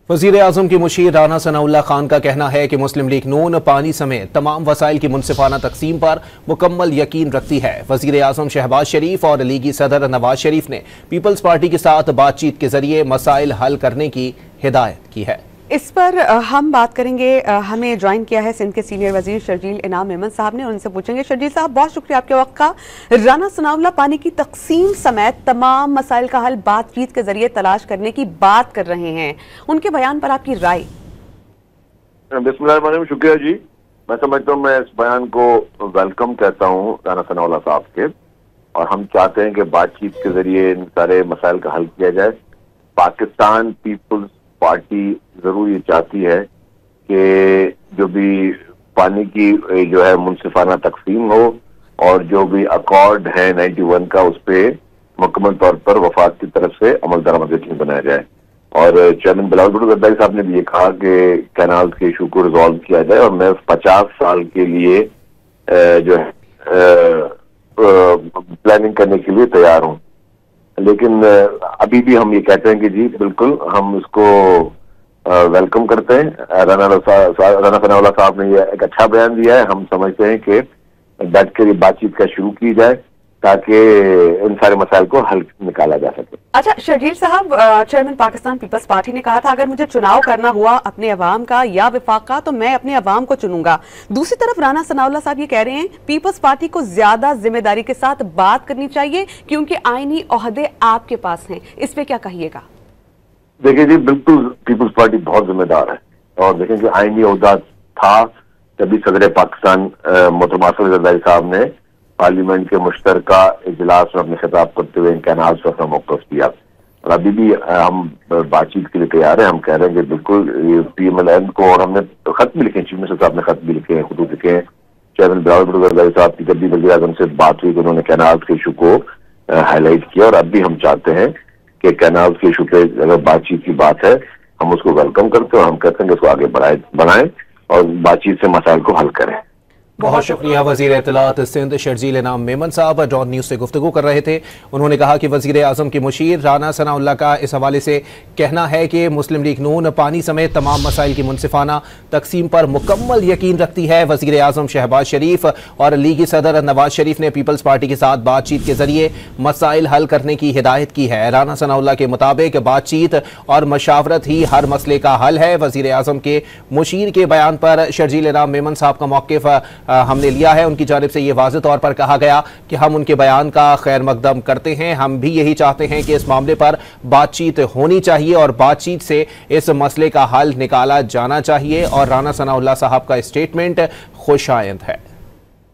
वज़ीर आज़म की मुशीर राना सनाउल्लाह खान का कहना है कि मुस्लिम लीग नून पानी समेत तमाम वसाइल की मुनसिफाना तकसीम पर मुकम्मल यकीन रखती है। वज़ीर आज़म शहबाज शरीफ और लीगी सदर नवाज शरीफ ने पीपल्स पार्टी के साथ बातचीत के जरिए मसाइल हल करने की हिदायत की है। इस पर हम बात करेंगे। हमें ज्वाइन किया है सिंध के सीनियर वजीर शर्जील इनाम मेमन साहब ने, उनसे पूछेंगे। शर्जील साहब, बहुत शुक्रिया आपके वक्त का। राना सनाउल्लाह पानी की तकसीम समेत तमाम मसाइल का हल बातचीत के जरिए तलाश करने की बात कर रहे हैं, उनके बयान पर आपकी राय? बिस्मिल्लाह, शुक्रिया जी। मैं समझता हूँ, मैं इस बयान को वेलकम कहता हूँ राना सनाउल्लाह साहब के, और हम चाहते हैं कि बातचीत के जरिए इन सारे मसाइल का हल किया जाए। पाकिस्तान पीपल्स पार्टी जरूर ये चाहती है कि जो भी पानी की जो है मुनसिफाना तकसीम हो, और जो भी अकॉर्ड है 91 का, उस पर मुकम्मल तौर पर वफाक की तरफ से अमल दरामद यकीन बनाया जाए। और चेयरमैन बिलावल भुट्टो जरदारी साहब ने भी ये कहा कि कैनाल के इशू को रिजॉल्व किया जाए, और मैं 50 साल के लिए जो है प्लानिंग करने के लिए तैयार हूँ। लेकिन अभी भी हम ये कहते हैं कि जी बिल्कुल हम इसको वेलकम करते हैं। राना सनाउल्लाह साहब ने ये एक अच्छा बयान दिया है। हम समझते हैं कि बैठ कर ये बातचीत का शुरू की जाए ताकि इन सारे मसाइल को हल निकाला जा सके। अच्छा शर्जील साहब, चेयरमैन पाकिस्तान पीपल्स पार्टी ने कहा था अगर मुझे चुनाव करना हुआ अपने अवाम का या विफाक का तो मैं अपने अवाम को चुनूंगा। दूसरी तरफ राना सनाउल्लाह साहब ये कह रहे हैं पीपल्स पार्टी को ज्यादा जिम्मेदारी के साथ बात करनी चाहिए क्योंकि आईनी ओहदे आपके पास हैं। इस पे क्या कहिएगा? देखिए जी, बिल्कुल पीपल्स पार्टी बहुत जिम्मेदार है, और देखें कि आईनी ओहदा था तभी सदर पाकिस्तान मोहतरम आसिफ जरदारी साहब ने पार्लियामेंट के मुश्तरका इजलास में अपने खिताब करते हुए इन कैनाल से अपना मौक़िफ़ दिया। और अभी भी हम बातचीत के लिए तैयार हैं। हम कह रहे हैं कि बिल्कुल PMLN को, और हमने खत भी लिखे, चीफ मिनिस्टर साहब ने खत भी लिखे हैं, खुद लिखे हैं। चेयरमैन बिलावल भुट्टो जरदारी साहब की जब भी वज़ीर आज़म से बात हुई तो उन्होंने कैनाल के इशू को हाईलाइट किया, और अब भी हम चाहते हैं कि कैनाल के इशू पे अगर बातचीत की बात है हम उसको वेलकम करते हैं, और हम कहते हैं कि उसको आगे बढ़ाएं और बातचीत से मसाइल को हल करें। बहुत शुक्रिया। वज़ीर इत्तलात सिंध शर्जील इनाम मेमन साहब डॉन न्यूज़ से गुफ्तगू कर रहे थे। उन्होंने कहा कि वज़ीर आज़म की मुशीर राना सनाउल्लाह का इस हवाले से कहना है कि मुस्लिम लीग नून पानी समेत तमाम मसाइल की मुनसिफाना तकसीम पर मुकम्मल यकीन रखती है। वज़ीर आज़म शहबाज शरीफ और लीगी सदर नवाज शरीफ ने पीपल्स पार्टी के साथ बातचीत के जरिए मसाइल हल करने की हिदायत की है। राना सनाउल्लाह के मुताबिक बातचीत और मशावरत ही हर मसले का हल है। वज़ीर आज़म के मुशीर के बयान पर शर्जील इनाम मेमन साहब का मौक़िफ़ हमने लिया है। उनकी जानिब से ये वाज़ेह तौर पर कहा गया कि हम उनके बयान का खैर मकदम करते हैं। हम भी यही चाहते हैं कि इस मामले पर बातचीत होनी चाहिए और बातचीत से इस मसले का हल निकाला जाना चाहिए। और राना सनाउल्लाह साहब का स्टेटमेंट खुशायंद है।